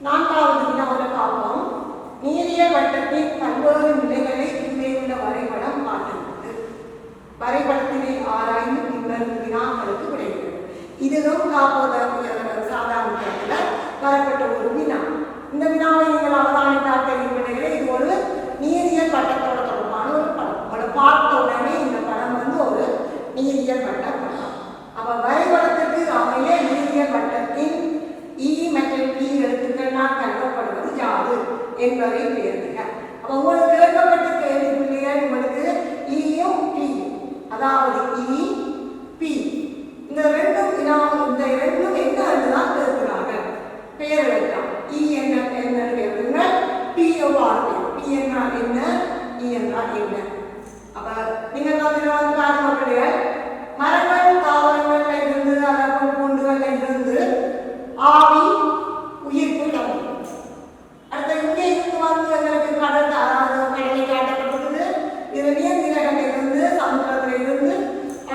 நான்காவது வினாவில் பார்ப்போம். நீரியல் வட்டத்தின் பல்வேறு நிலைகளை கீழே உள்ள வரைபடம் காட்டுகிறது. வரைபடத்தினை ஆராய்ந்து பின்வரும் வினாக்களுக்கு விடைகிறது. இதுவும் சாதாரணத்தில் வரப்பட்ட ஒரு வினா. இந்த வினாவை நீங்கள் அவதானித்தால் தெரிவிப்பீர்களே, இது ஒரு நீரியல் வட்டத்தோட தொடர்பான ஒரு படம். உங்களை பார்த்த உடனே இந்த படம் ஒரு நீரியல் வட்ட படம். அப்ப வரைபடத்திற்கு அமைய நீரியல் வட்டத்தின் இ மற்றும் பி எழுத்துக்களால் கருதப்படுவது யாது என்பதை பேருங்க. அப்ப உங்களுக்கு கேட்கப்பட்ட கேள்விக்குள்ளிகள் உங்களுக்கு இயும் பி, அதாவது இ பி, இந்த ரெண்டும் இந்த ரெண்டும் என்னதான் கேட்கிறாங்க. பெயர் எழுதலாம். இ என்ன கேட்குங்க, பி எவ்வாறு பேர், பி என்றால் என்ன, இ என்றால் என்ன. அப்ப நீங்கள் பாருங்க, மரங்கள் தாவரங்கள்ல இருந்து அதற்குள் பூண்டுகள்ல இருந்து ஆவி உயிர்ப்பு நடக்கும். அடுத்த இங்கே இருந்து எங்களுக்கு கடலை காட்டப்பட்டது. இது நீர்நிலைகளிலிருந்து சமுத்திரத்திலிருந்து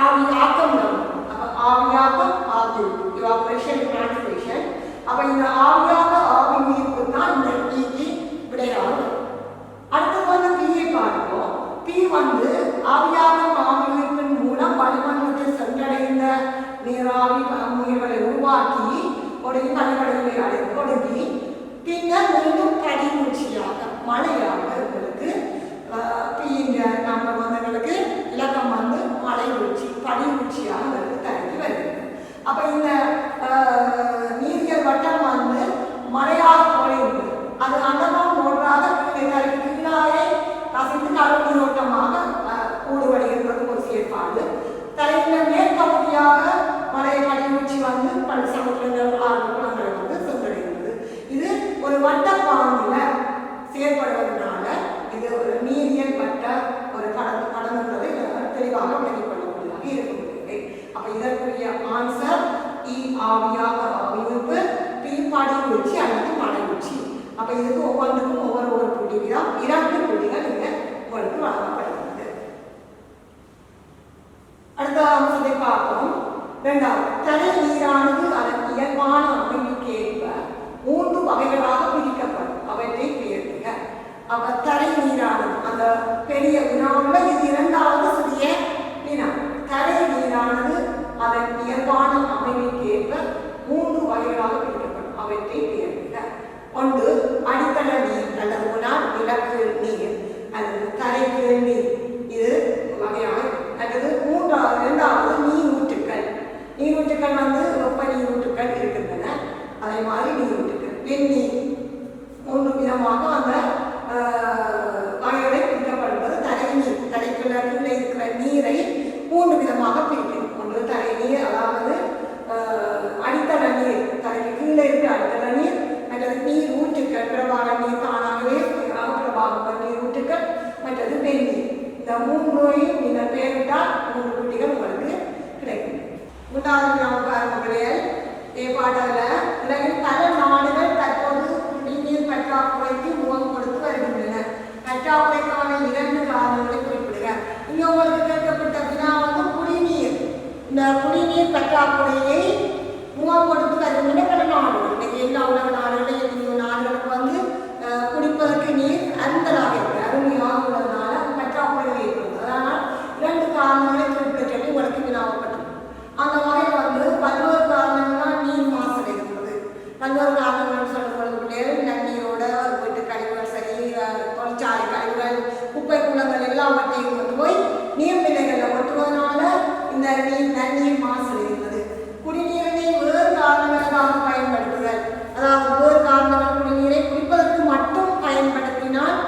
ஆவி ஆக்கம் நடக்கும். அப்ப ஆவியாக்கம் ஆவி எவாபரேஷன் டிரான்ஸ்பிரேஷன். அப்ப இந்த ஆவியாக ஆவி உயிர்ப்பு தான் இந்த ஈக்கு விடையாகும். அடுத்து பீயை பார்ப்போம். பி ஆவியாகும் ஆவி உயிர்ப்பின் மூலம் வளிமண்டலத்தை சென்றடைந்த நீராவி முயல்களை உருவாக்கி பனிக்கடலை கொடுங்கி பின்னர் மீண்டும் படிமூச்சியாக மழையாக உங்களுக்கு எங்களுக்கு இலக்கம் மழை ஊச்சி படிமூச்சியாக தரங்கி வருகிறது. அப்ப இந்த நீரியல் வட்டம் மழையாக குறைந்து அது அண்டமும் ஒன்றாக கீழாயே கசிந்து கடல் நீரோட்டமாக ஊடுபடுகின்றது ஒரு செயற்பாடு. தலையில் மேற்பகுதியாக மழை படிமூச்சி பல சமுத்திரங்கள் குளங்களை சென்றடைகிறது. இது ஒரு வட்ட பாங்கில் செயற்படுவதனால இது ஒரு நீரியல் வட்ட ஒரு படம் என்பதை தெளிவாக விளங்கிக் கொள்ளக்கூடியதாக இருக்கிறது. அப்ப இதற்குரிய ஆன்சர் இ ஆவியாக ஆவியுறுப்பு, பி படிமூச்சி அல்லது மழை ஊச்சி. அப்ப இதுக்கு ஒவ்வொன்றுக்கும் ஒவ்வொரு புள்ளி வீதம் 2 புள்ளிகள் இங்க உங்களுக்கு வழங்கப்படுகிறது. அடுத்த அம்சத்தை பார்ப்போம். இரண்டாவது, தரை நீரானது அதன் இயல்பான அமைப்புக்கு ஏற்ப 3 வகைகளாக பிரிக்கப்படும். அவற்றை பெயர்த்துக. அப்ப தரை நீரானது அந்த பெரிய வினாவில் இது 2வது சிறிய வினா. தரை நீரானது அதன் இயல்பான அமைப்புக்கு ஏற்ப 3 வகைகளாக பிரிக்கப்படும். அவற்றை பெயர்த்துக. ஒன்று அடித்தள நீர் அல்லது நிலக்கீழ் நீர் அல்லது தரைக்கீழ் நீர், இது வகையாக. அல்லது இரண்டாவது நீரூற்றுக்கள். நீரூற்றுக்கள் வெப்ப நீரூற்றுக்கள் இருக்கின்றன. அதே மாதிரி நீரூற்றுக்கள் வெந்நீர் 3 விதமாக அந்த வகைகளை பிரிக்கப்படுவது. தரை நீர், தரைக்குள்ள இருக்கிற நீரை 3 விதமாக பிரிக்கும். ஒன்று தரை நீர், அதாவது அடித்தள நீர், தரைக்கு கீழே இருக்கிற அடித்தள நீர். மற்றது நீர் ஊற்றுக்கள், பிரபாக நீர், தானாகவே பிரபாக நீர் ஊற்றுக்கள். மற்றது வெந்நீர். இந்த 3ஐயும் நீங்கள் பெயரிட்டால் 3 புள்ளிகள் உங்களுக்கு கிடைக்கும். 3வது நமக்கு ஏற்பாடுகளில் உலகில் பல நாடுகள் தற்போது குடிநீர் பற்றாக்குறைக்கு முகம் கொடுத்து வருகின்றன. பற்றாக்குறைக்கான 2 காரணங்களை குறிப்பிடுக. இங்கே உங்களுக்கு கேட்கப்பட்ட வினா குடிநீர். இந்த குடிநீர் பற்றாக்குறையை முகம் கொடுத்து வருகின்றன பல நாடுகள். இன்னைக்கு எல்லா உலக நாடுகளும் எத்தனையோ நாடுகளுக்கு குடிப்பதற்கு நீர் அருந்தலாக இருக்கு, அருமையாக உள்ளதுனால பற்றாக்குறைகள் ஏற்படுது. அதனால் 2 காரணங்களை குறிப்பிட சொல்லி உங்களுக்கு வினாவப்பட்டது. அந்த வகையில் பல்வேறு காரணங்களால் நீர் மாசடைகிறது. பல்வேறு காரணங்கள் சொல்லுவது நன்னீரோட வீட்டு கழிவுகள், சரி தொழிற்சாலை கழிவுகள், குப்பை குளங்கள் எல்லாவற்றையும் போய் நீர்நிலைகளில் ஒட்டுவதனால இந்த நன்னீர் மாசடைகிறது. குடிநீரினை வேறு காரணங்களுக்காக பயன்படுத்துதல், அதாவது வேறு காரணங்கள் குடிநீரை குடிப்பதற்கு மட்டும் பயன்படுத்தினால்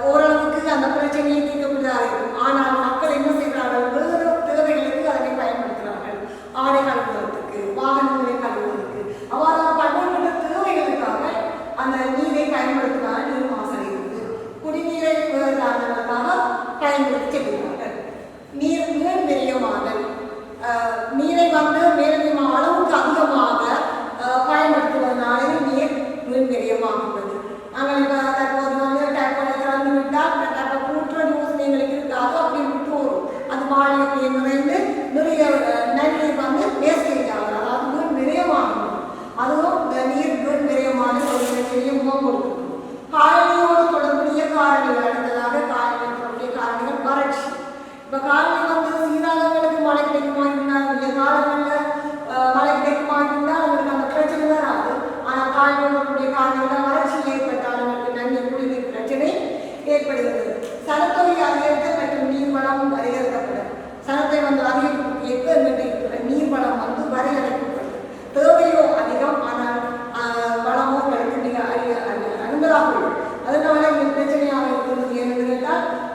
ஓரளவுக்கு அந்த பிரச்சனையை தீர்க்கக்கூடியதாக இருக்கும். ஆனால் மக்கள் என்ன செய்கிறார்கள், வேறு தேவைகளுக்கு அதனை பயன்படுத்துகிறார்கள். ஆடை கழுவுவதற்கு, வாகனங்களை கழுவுவதற்கு, அவ்வாறு பல்வேறு தேவைகளுக்காக அந்த நீரை பயன்படுத்தினால் நீர் மாசடைகிறது. குடிநீரை வேறு காரணங்களுக்காக பயன்படுத்தி செல்கிறார்கள். நீர் விரியமாதல், நீர்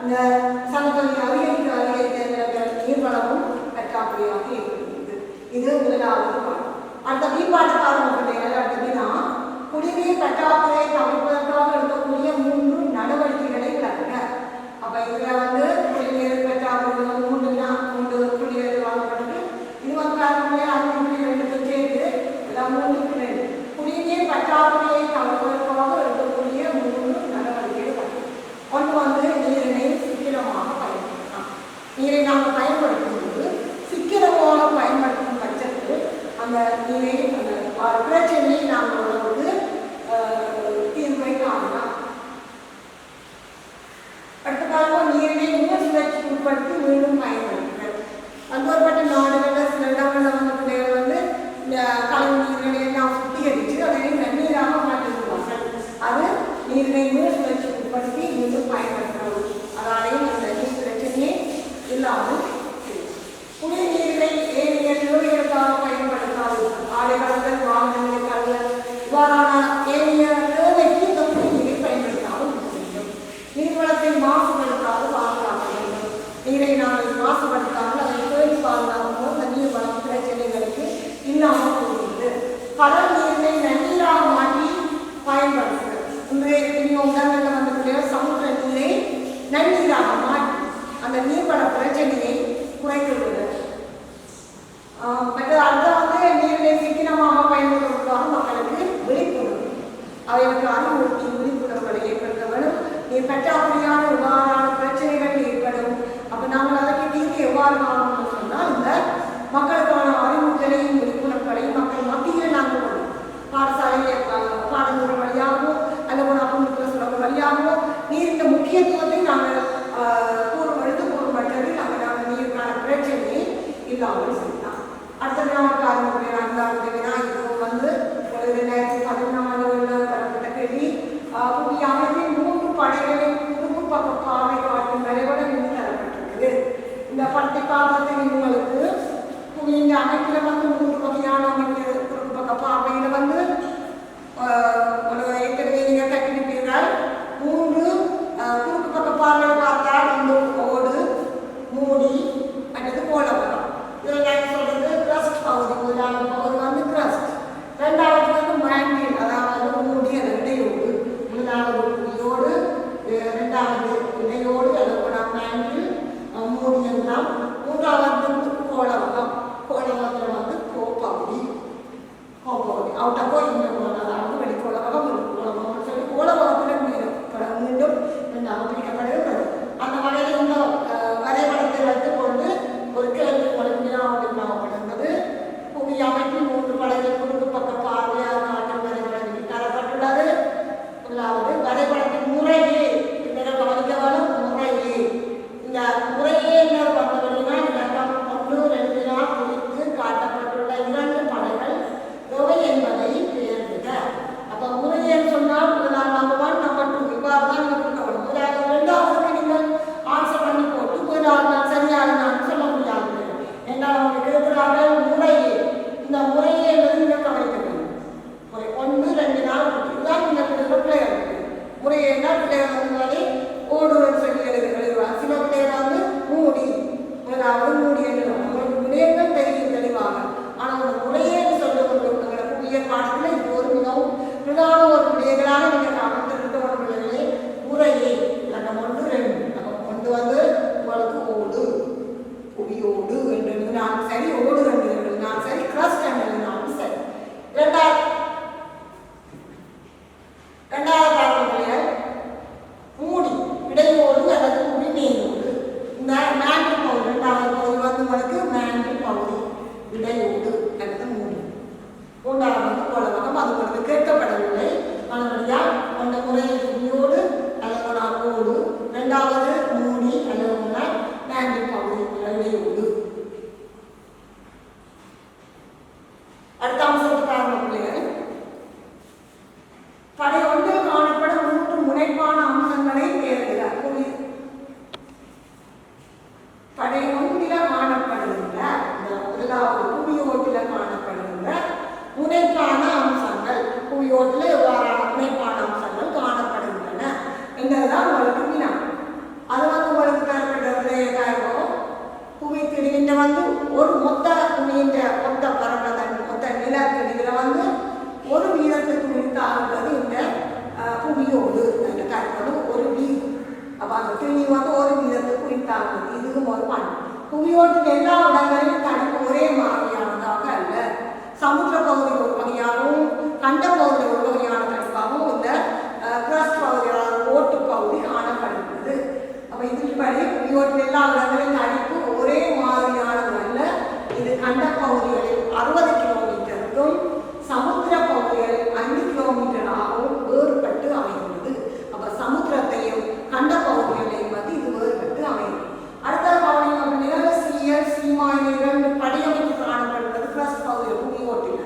இந்த சமபதி அதிகரிக்க நீர்வளமும் பற்றாக்குறையாக ஏற்படுகிறது. இது முதலாவது பாடம். அடுத்த மேம்பாட்டு பாடம் அடுத்ததுனா குடிநீர் பற்றாக்குறையை தவிர்ப்பதற்காக எடுக்கக்கூடிய 3 நடவடிக்கைகளை விளக்குங்க. அப்ப இதுல குடிநீர் பற்றாக்குறை 3 குடிநீர் வாங்கப்படுது. இது அறிவுரைகளுக்கு சேர்ந்து எல்லாம் 3 குடிநீர் பற்றாக்குறையை தவிர்ப்பதற்காக எடுக்கக்கூடிய 3 நடவடிக்கைகள். ஒன்று நீரினை சிக்கனமாக பயன்படுத்தலாம். நீரை நாங்கள் பயன்படுத்தும் போது சிக்கனமாக பயன்படுத்தும் பட்சத்தில் அந்த நீரை அந்த பிரச்சனையை நாங்கள் தீர்வை காணலாம். அடுத்ததாக நீரினை சுழற்சிக்கு உட்படுத்தி மீண்டும் பயன்படுத்துங்கள். பல்வேறுபட்ட நாடுகளில் சில இடங்களில் பிள்ளைகள் இந்த கழிவு நீர்களை எல்லாம் சுத்திகரித்து அதனை நன்னீராக மாற்றிவிடுவார்கள். அது நீரினை சுழற்சிக்கு உட்படுத்தி மீண்டும் பயன்படுத்துவது. அதாலேயும் அந்த நீர் பிரச்சனையே இல்லாமல் குடிநீரை ஏனைய தேவைகளுக்காக பயன்படுத்தாது. ஆடைகள் வாகனங்கள் இவ்வாறான ஏனைய தேவைக்கு இந்த குடிநீரை பயன்படுத்தாமல் வேண்டும். நீர்வளத்தை மாசுபடுத்தாது பாதுகாக்க வேண்டும். நீரை நாங்கள் மாசுபடுத்தாமல் அதை பேணி பாதுகாக்கும் அந்த நீர்வளம் பிரச்சனைகளுக்கு இல்லாமல் போகிறது. கடல் நீரை நன்னீராக மாற்றி பயன்படுத்துகிறது. இன்றைய இடங்களில் சமுத்திர நீரை நன்னீராக மாற்றி அந்த நீர்வள பிரச்சனையை குறைக்கிறது. மற்ற அடுத்த நீரை சிக்கனமாக பயன்படுத்துவதற்காக மக்களுக்கு விழிப்புணர்வு அவைகளுக்கு அறிவுறுத்தி விழிப்புணர்வுகளை ஏற்படுத்த வேண்டும். நீர் பற்றாக்குறையான எவ்வாறான பிரச்சனைகள் ஏற்படும். அப்போ நாங்கள் அதற்கு தீர்வு எவ்வாறு காணணும்னு சொன்னால் இந்த மக்களுக்கான அறிவுறுத்தலையும் விழிப்புணர்வுகளையும் மக்கள் மத்தியில் நாங்கள் கொள்வோம். பாடசாலை பாடநூல் வழியாகவோ அல்லது அப்போ சுலப வழியாகவோ நீரின் முக்கியத்துவத்தை நாங்கள் எடுத்து கூறும்பட்டது நாங்கள் நீருக்கான பிரச்சனையை இல்லாமல் செய்யலாம். அடுத்த நாளுக்கு அறிமுறையா இதுவும் 2014 தரப்பட்ட கேள்வி புதிய அமைப்பின் 3 படைகளின் குறுக்கு பக்க பாவை காட்டும் வரைபடம் இங்கு தரப்பட்டிருக்குது. இந்த படத்தை பார்த்து உங்களுக்கு இந்த அமைப்பில் 3 வகையான அமைப்பு குறுக்கு பக்க பாவையில் ஏற்கனவே நீங்கள் கட்டிருப்பீர்கள். 3 குறுக்கு பக்க பாவை பார்த்தால் இந்த ஓடு மூடி அல்லது கோலவரம். இதில் நான் சொல்றது கிரஸ்ட் பகுதி. முதலாவது பகுதி கிரஸ்ட், ரெண்டாவது மேண்டில் அதாவது மூடி அந்த இடையோடு. முதலாவது மூடியோடு, ரெண்டாவது இடையோடு அல்லது மேண்டில் மூடி என்றால், மூன்றாவது கோலவகம். கோலவகத்தில் கோப்பகுதி அவுட்டப்போ இன்னும் அதாவது வெளிக்கோலவகம் கோலவகம் சொல்லி கோலவகத்தில் மீண்டும் பிரிக்கப்படுகிறது. அந்த வகையில் இந்த வரைபடத்தை வைத்துக் கொண்டு ஒரு கேள்வி வினாவப்படுகிறது. புதிய அமைப்பில் 3 படைகள் குறுக்கு பக்க பார்வையாக நாட்டம் வரைபடம் தரப்பட்டுள்ளது. முதலாவது வரைபடத்தின் முறையே கவனிக்கவனும் முறையே. இந்த முறையே வந்தவர்களா இலக்கம் 1, 2 குறித்து காட்டப்பட்டுள்ள 2 படைகள் எவை என்பதை தேர்ந்தெடுக்க. அப்போ முறையே சொன்னால் முதலாம் நம்பர் 1, நம்பர் 2 இவ்வாறு தான் இருக்கணும். முதலாவது 2வது நீங்கள் ஆன்சர் பண்ணி போட்டு முதலாவது சரியாக நான் சொல்ல முடியாது. என்னால் அவங்களுக்கு இருக்கிறார்கள் முறையே. இந்த முறையே என்பது நீங்கள் கவனிக்க வேண்டும். 1, 2 இதுதான் நீங்கள் பிள்ளைகள் முறையே என்றால் பிள்ளைகள் ஓடுவன் சொல்லி எழுதுவார். சில பிள்ளைகள் மூடி, முதலாவது மூடி என்று உங்களுக்கு விடயங்கள் தெரியும் தெளிவாக. ஆனால் அந்த முறையே சொல்ல வேண்டும். எங்களை புதிய பாடத்தில் இது ஒரு மிகவும் பிரதான ஒரு விடயங்களாக நீங்கள் அமைந்திருக்க ஒரு பிள்ளைகளே முறையே. இலக்கம் 1, 2 கொண்டு உங்களுக்கு ஓடு புவியோடு என்று நான் சரி, ஓடு என்று நான் சரி, கிரஸ்ட் என்று நான் சரி. இரண்டாவது பாடல்கள் மூடி இடையோடு அல்லது குடிநீரோடு. இந்த மேண்டில் பகுதி, இரண்டாவது பகுதி உங்களுக்கு மேண்டில் பகுதி இடையோடு அல்லது மூடி. மூன்றாவது கோலவகம், அது உங்களுக்கு கேட்கப்படவில்லை. மறுபடியால் அந்த முறையில் குடியோடு அல்லது ஓடு, இரண்டாவது மூடி அல்லது மேண்டில் பகுதி இடையோடு. புவியோட்டின் எல்லா இடங்களிலும் தனிப்பு ஒரே மாதிரியானதாக அல்ல. சமுத்திர பகுதி ஒரு வகையாகவும் கண்ட பகுதி ஒரு வகையான தனிப்பாகவும் இந்த கிரஸ்ட் பகுதியான ஓட்டு பகுதி காணப்படுகிறது. அப்ப இதன்படி புவியோட்டின் எல்லா இடங்களிலும் தனிப்பு ஒரே மாதிரியானது அல்ல. இது கண்ட பகுதிகளில் 60 கிலோமீட்டருக்கும் சமுத்திர பகுதிகளில் 5 கிலோமீட்டராகவும் வேறுபட்டு அமைகிறது. அப்ப சமுத்திரத்தையும் கண்ட பகுதிகளையும் வந்து இது வேறுபட்டு அமைகிறது. அடுத்த பகுதி அப்படின்னா சீயல் சீமா இரண்டு படியமைப்பு காணப்படுகிறது கிரஸ்ட் பகுதியில் புவியோட்டில்.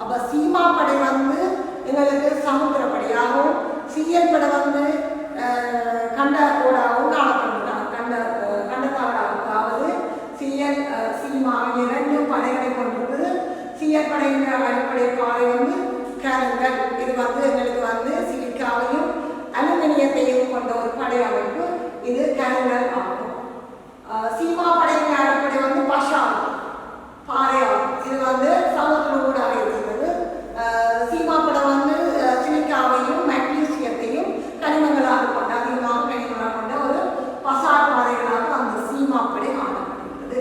அப்ப சீமா படை வந்து எங்களுக்கு சமுத்திர படையாகவும் சீயல் படை வந்து கண்ட கோடாகவும் காணப்படுகிறார். கண்டத்தாவடாகவும், அதாவது சீயல் சீமா இரண்டு படைகளை கொண்டிருக்கிறது. சீயல் படையின் அடிப்படை பாறை வந்து கேரங்கள். இது வந்து எங்களுக்கு வந்து சிலிக்காவையும் அலுமினியத்தையும் கொண்ட ஒரு படை அமைப்பு. இது கேரங்கள் ஆகும். சீமா படையின் அடிப்படை வந்து பஷால் பாறை ஆகும். இது வந்து சமுத்திர ஊடாக இருக்கிறது. சீமா படை வந்து சிலிக்காவையும் மெக்னீசியத்தையும் கனிமங்களாக கொண்ட அதிகமாக கனிமங்களாக கொண்ட ஒரு பசால் பாறைகளாக அந்த சீமா படை காணப்படுகிறது.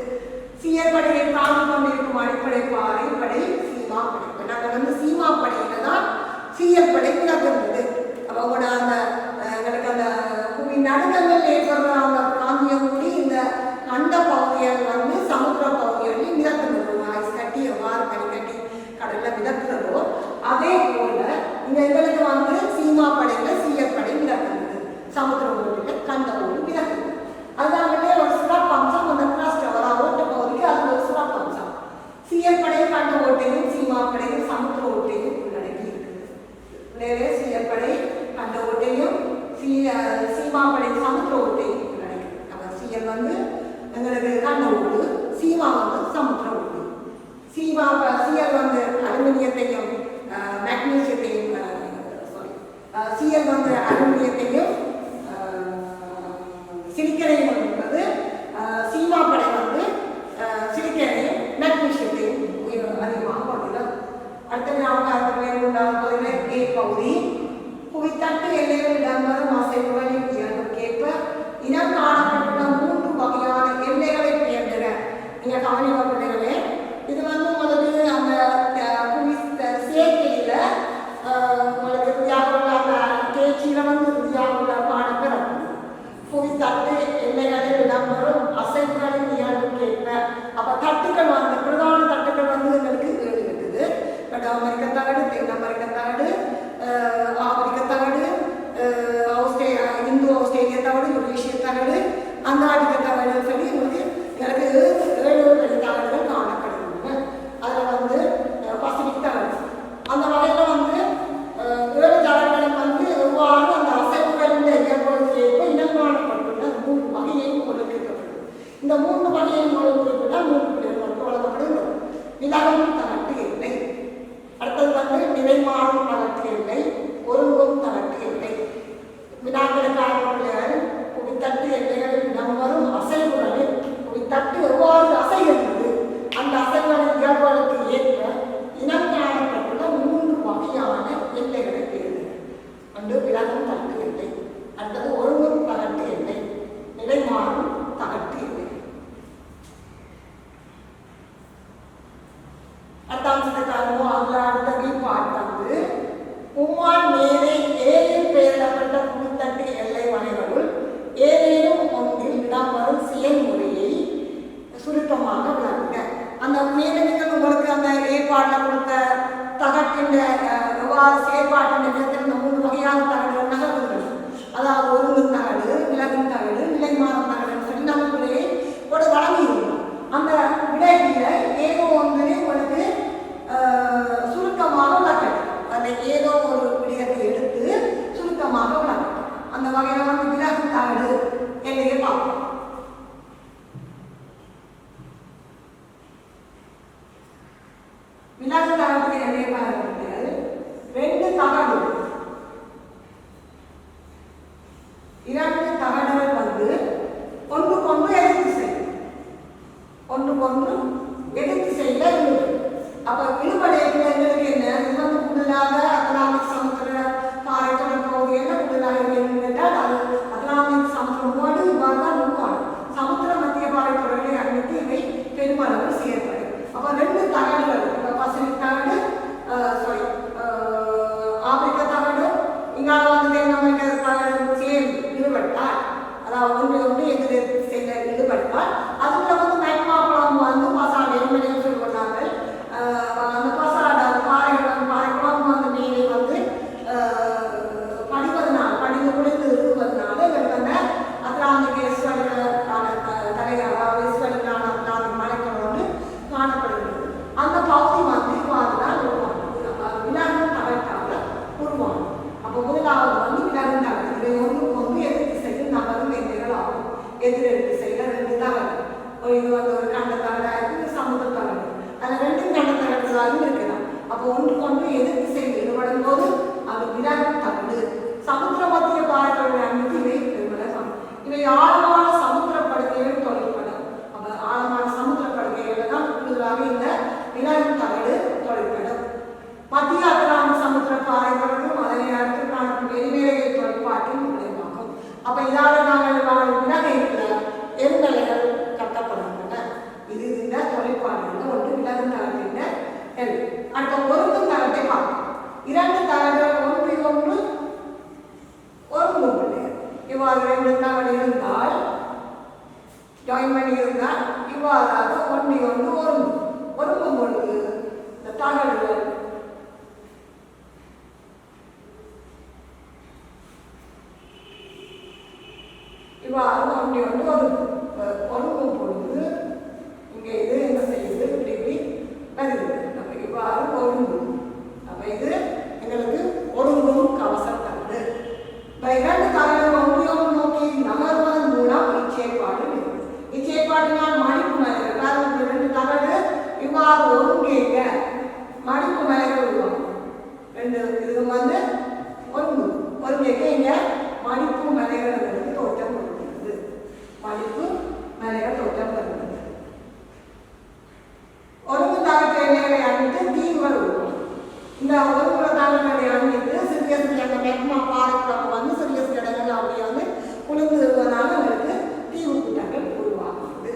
சீயல் படையை தாண்டி கொண்டிருக்கும் அடிப்படை பாறை படை சீமா படை. நாங்கள் வந்து சீமா படையில தான் சீயல் படை விளக்குகிறது. அவங்களோட அந்த எங்களுக்கு அந்த புவி நடுக்கங்கள் ஏற்படுற அந்த பிராந்தியம் கூடி இந்த கண்ட பகுதிகள் வந்து சமுத்திர பகுதிகளில் மிதக்குகிறது. ஐஸ் கட்டி எவ்வாறு பனிக்கட்டி கடல்ல மிதக்குறதோ அதே போல இங்க எங்களுக்கு வந்து சீமா படையில சீயல் படை மிதக்குகிறது. சமுத்திர ஊரில் கண்ட ஊர் மிதக்குது. அதுதான் ஒரு சிறப்பு அம்சம். அந்த கிரஸ்ட் ஓட்ட பகுதிக்கு அது ஒரு சிறப்பு அம்சம். சீயல் படையை கண்ட ஓட்டையும் சீமா படையும் சமுத்திர ஓட்டையும் உள்ளடக்கி இருக்குது. நேரே சீயல் படை கண்ட ஓட்டையும் சீமா படை சமுத்திர ஓட்டையும் உள்ளடக்கி. அப்ப சீயல் வந்து எங்களுக்கு கண்ட ஓடு, சீமா வந்து சமுத்திர ஓடு. சீயல் வந்து அலுமினியத்தையும் மெக்னீசியத்தையும் சீயல் வந்து அலுமினியத்தையும் சிலிக்கனையும் கொண்டிருக்கிறது. சீமா படை வந்து சிலிக்கனையும் மெக்னீசியத்தையும் அதிகமாக கொண்டுள்ளது. அடுத்த ஞாபகம் ஏ பகுதி புவித்தட்டு எல்லைகள் இடம்பெறும் அசைவுகளின் இயல்புக்கேற்ப இனம் காணப்பட்டுள்ள 3 வகையான எல்லைகளை பெயர்கிற. நீங்க கவனிக்கப்படுகிறே இது வந்து உங்களுக்கு அந்த புவி சேர்க்கையில உங்களுக்கு அந்த தேர்ச்சியில வந்து இந்தியாவுள்ள பாடப்பெறும். புவித்தட்டு எல்லைகளில் இடம்பெறும் அசைவுகளின் இயல்புக்கேற்ப. அப்ப தட்டுக்கள் வந்து பிரதான தட்டுக்கள் வந்து எங்களுக்கு 7 இருக்குது. வட அமெரிக்க தகடு, தென் அமெரிக்க தகடு, ஆப்பிரிக்க தகடு, இந்தோ ஆஸ்திரேலிய தகடு, யுரேஷிய தகடு, அண்டார்டிக தகடு சொல்லி உங்களுக்கு 7 பெரிய தகடுகள் காணப்படுகின்றன. அதுல வந்து பசிபிக் தகடு. அந்த வகையில வந்து 7 தகடுகளும் வந்து எவ்வாறு அந்த அசைவுகளின் இயல்புகளுக்கு ஏற்ப இனம் காணப்பட்டுள்ள 3 வகையையும் கொடுக்கப்படுது. இந்த 3 வகையையும் குறிப்பிட்ட 3 பிரிவுகளுக்கு வழங்கப்படுகிறது. விலகும் தகட்டு எல்லை, அடுத்தது வந்து நிலைமாறும் தகட்டு எல்லை, ஒருங்கும் தகட்டு எல்லை. வினாக்களுக்கான புவித்தட்டு எல்லைகளில் இடம்பெறும் அசைவுகளில் புவித்தட்டு எவ்வாறு அசைகிறது, அந்த அசைவுகளின் இயல்புகளுக்கு ஏற்ப இனம் காணப்பட்டுள்ள 3 வகையான எல்லைகளை பெறுகிறது. ஒன்று விலகும் தகட்டு எல்லை, அடுத்தது ஒருங்கும் தகட்டு எல்லை, நிலைமாறும் தகட்டு எல்லை. அடுத்த வீப்பாட் வந்து உம்மான் மேலே ஏழில் பெயரிடப்பட்ட புவித்தட்டு எல்லை வகைகளுள் ஏதேனும் ஒன்றில் இடம்பெறும் செயல்முறையை சுருக்கமாக விளக்குங்க. அந்த மேலே நீங்கள் உங்களுக்கு அந்த ஏற்பாட்டில் கொடுத்த தகட்டின் எவ்வாறு செயற்பாட்டின் நேரத்தில் இந்த 3 வகையான தகடுகள் நகர்வுகள், அதாவது ஒருங்கும் தகடு, விலகும் தகடு, நிலைமாறும் தகடுன்னு சொல்லி நம்ம விடையை ஒரு வழங்கியிருந்தோம். அந்த விடையில ஏதோ ஒன்று உங்களுக்கு சுருக்கமாக விளக்கணும். அந்த ஏதோ ஒரு விடயத்தை எடுத்து சுருக்கமாக விளக்கணும். அந்த வகையில வந்து விலகும் தகடு எல்லையை பார்ப்போம். விலகு தகடு எல்லையை பார்த்து 2 தகடு, 2 தகடுகள் வந்து ஒன்றுக்கொன்று எதிர்த்து செய்யல இருக்குது. அப்ப விழுபடையில எங்களுக்கு என்ன இது வந்து கூடுதலாக அட்லாண்டிக் சமுத்திர பாறை தொடர் பகுதியில் கூடுதலாக கேட்டால் அது அட்லாண்டிக் சமுத்திரம் இவ்வாறு தான் உருவாடு. சமுத்திர மத்திய பாறை தொடர்களை அனுமதி அப்போ இதால் நாங்கள் விலகையில் எரிமலைகள் கட்டப்படுகின்றன. இது இந்த தொழிற்பாடுகள் ஒன்று விலகு தளத்தின் எல். அடுத்த ஒருங்கும் தளத்தை பார்ப்போம். இரண்டு தளங்கள் ஒன்று ஒன்று ஒருங்கும். இவ்வாறு ரெண்டு தளங்கள் இருந்தால் ஜாயின் பண்ணி இருந்தால் இவ்வாறாக ஒன்று ஒன்று ஒருங்கும் பொழுது இந்த தகவல்கள் இவ்வாறு ஒன்று ஒன்று ஒருங்கும் பொழுது இங்கே இது என்ன செய்யுது இப்படி வருது. நம்ம இவ்வாறு ஒருங்கும். அப்போ இது எங்களுக்கு ஒருங்கும் கவசம் தருது. இப்போ இரண்டு தகவல்கள் ஒன்று ஒன்று நோக்கி நகர்வதன் மூலம் இச்செயற்பாடு இச்செயற்பாட்டினால் மடிப்பு மலைகள் இரண்டு தகவல்கள் இவ்வாறு ஒருங்கேற்க மடிப்பு மலைகள் உருவாகும். ரெண்டு இது வந்து ஒருங்கேற்க இங்கே மடிப்பு மலைகள் தோற்றம் வருகிறது. மடிப்பு மலைகள் தோற்றம் வருகிறது. ஒருங்கு தாக்கத்தை எல்லைகளை அணிந்து தீவுகள் உருவாகும். இந்த ஒருங்குற தாக்கங்களை அணிந்து சிறிய சிறிய அந்த மெக்மா பாறைக்குழப்ப வந்து சிறிய சிறிய இடங்கள் அப்படியே வந்து குளிர்ந்து வருவதனால உங்களுக்கு தீவு கூட்டங்கள் உருவாகுது.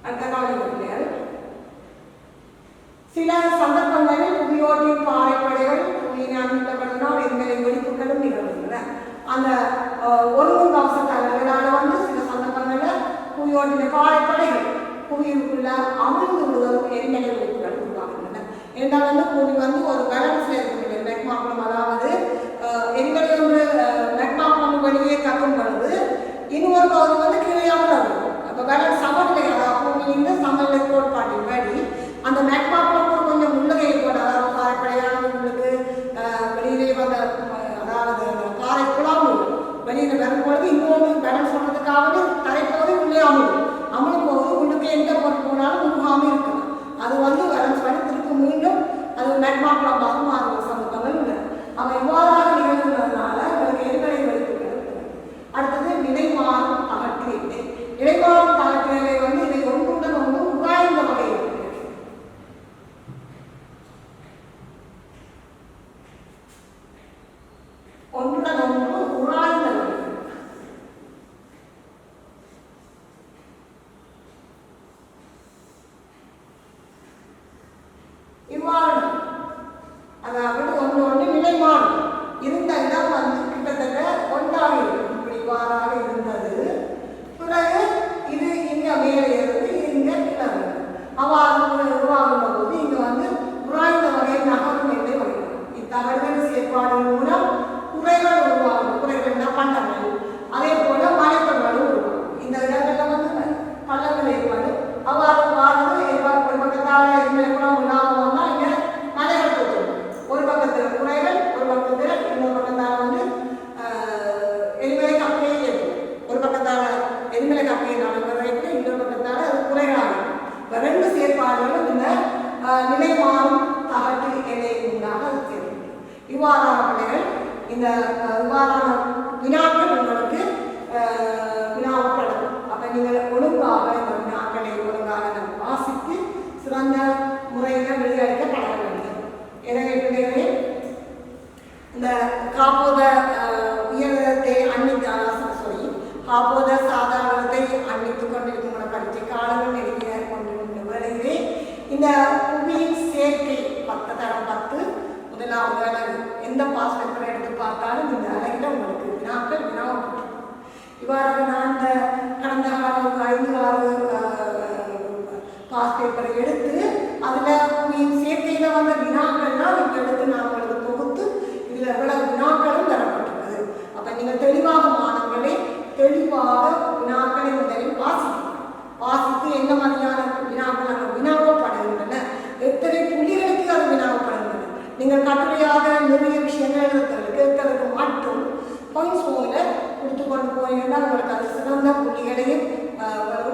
அடுத்த காலங்கள் சில சந்தர்ப்பங்களில் புவியோட்டின் பாறைப்படைகள் புவியினை அனுப்பப்பட்டனால் எங்களை வெடிப்புகளும் நிகழ்கின்றன. அந்த ஒருங்கும் கவசத்தால் வந்து சில சந்தர்ப்பங்களில் புவியோட்டின பாறைப்படைகள் புவியுக்குள்ள அமிழ்ந்து விடுவதும் எரிமலை வெடிப்புகள் உருவாகின்றன. என்றால் வந்து புவி வந்து ஒரு பேலன்ஸ்ல இருக்கின்ற மெக்மாக்குளம், அதாவது எரிமலை ஒன்று மெக்மாக்குளம் வெளியே கட்டும் பொழுது இன்னொரு பகுதி வந்து கீழையாமல் இருக்கும். அப்போ பேலன்ஸ் சமநிலை, அதாவது பூமியின் சமநிலை கோட்பாட்டின் படி அந்த மெக்மாக்குளம் கொஞ்சம் உள்ளகையை போட, அதாவது பாறைப்படையானவர்களுக்கு வெளியிலே வந்த, அதாவது பாறை குழாமல் வெளியில் வரும்பொழுது இன்னொன்று பேலன்ஸ் பண்ணுறதுக்காக தரைப்பகுதி உள்ளே அமிழும் போது உள்ளுக்கு எந்த பொருள் போனாலும் உருவாமல் இருக்கும். அது வந்து பேலன்ஸ் பண்ணி திருப்பி மீண்டும் அது மெக்மாக்குளமாக மாறும் சந்தர்ப்பங்கள் உள்ளன. அவன் இவ்வாறாக நிகழ்கிறதுனால உங்களுக்கு எரிமலை வெடிப்புகள். அடுத்தது நிலைமாறும் தகட்டு எண்ணெய். நிலைமாறும் தகட்டு எண்ணெய் வந்து இதை ஒன்றுடன் ஒன்று உராய்ந்த வகை ஒன்றுடன் ஒன்று உராய்ந்த வகை. இவ்வாறு அதாவது ஒன்று ஒன்று நிலைமாறும் இருந்த இடம் வந்து கிட்டத்தட்ட ஒன்றாக இருக்கும். இப்படி இவ்வாறாக இருந்தது. பிறகு இது இங்க மேலே இருந்து இங்க கிளம்பு அவ்வாறு உருவாகும் போது இங்க வந்து உராய்ந்த வகை நகரும் எண்ணெய் வருகிறது. இத்தகவல்கள் செயற்பாடுகள் மூலம் குறைகள் உருவாகும். குறைகள்னா பண்டங்கள், அதே போல மலைத்தொடர்களும் உருவாகும். இந்த இடங்கள்ல வந்து பள்ளங்கள் ஏற்பாடு அவ்வாறு வாழ்ந்து ஏற்பாடு ஒரு பக்கத்தால் எரிமலைக்குளம் உருவாகும் வந்தால் இங்க மலைகள் தோற்றும். ஒரு பக்கத்தில் குறைகள், ஒரு பக்கத்தில் இன்னொரு பக்கத்தால் வந்து எரிமலை கப்பையை ஏற்படும். ஒரு பக்கத்தால் எரிமலை கப்பையை நடக்கிறதுக்கு இன்னொரு பக்கத்தால் அது குறைகளாகும். ரெண்டு செயற்பாடுகளும் இந்த நிலை மாறும் தகட்டு எல்லை உண்டாக அது தெரியும். இவ்வாறான பிள்ளைகள் இந்த இவ்வாறான வினாக்கள் உங்களுக்கு வினாப்படும். அப்போ நீங்கள் ஒழுங்காக இந்த வினாக்களை ஒழுங்காக வாசித்து சிறந்த முறையில் வெளியளிக்கப்பட வேண்டும். எனவே பிள்ளைகளே, இந்த காப்போத உயர்தரத்தை காப்போத சாதாரணத்தை அன்னித்துக் கொண்டிருக்கின்ற பரீட்சை காலங்கள் நெருங்கிய கொண்டிருக்கின்ற வேளையிலே இந்த புவியின் சேர்க்கை 10 தரம் 10 முதலாவது அலகு எந்த பாஸ் பேப்பரை எடுத்து பார்த்தாலும் இந்த அலகில் உங்களுக்கு வினாக்கள் வினாவப்பட்டிருக்கும். இவ்வாறாக நான் இந்த கடந்த காலம் 5-6 பாஸ் பேப்பரை எடுத்து அதில் புவியின் சேர்க்கையில் வந்த வினாக்கள்லாம் இப்போ எடுத்து நான் உங்களுக்கு தொகுத்து இதில் எவ்வளவு வினாக்களும் தரப்பட்டுள்ளது. அப்போ நீங்கள் தெளிவாக மாணவர்களே தெளிவாக வினாக்களை முதலில் வாசித்து என்ன மாதிரியான வினாக்கள் அங்கே வினாவப்படுகின்றன, எத்தனை புள்ளிகளுக்கு அது வினாவப்படுகின்றன. நீங்கள் கட்டுரையாக நிறைய விஷயங்கள் கேட்கறதுக்கு மட்டும் பாயிண்ட்ஸ் ஃபோனில் கொடுத்து கொண்டு போனீங்கன்னா உங்களுக்கு அது சிறந்த புள்ளிகளையும்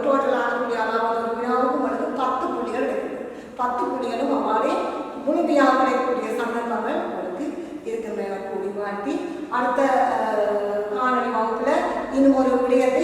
டோட்டலான புள்ளி, அதாவது ஒரு வினாவுக்கு உங்களுக்கு 10 புள்ளிகள் இருக்குது. 10 புள்ளிகளும் அவ்வாறே முழுமையாக கிடைக்கக்கூடிய சந்தர்ப்பங்கள் உங்களுக்கு இருக்கின்றன கூடி மாட்டி அடுத்த காணொலி வகுப்பில் இன்னும் ஒரு விடயத்தை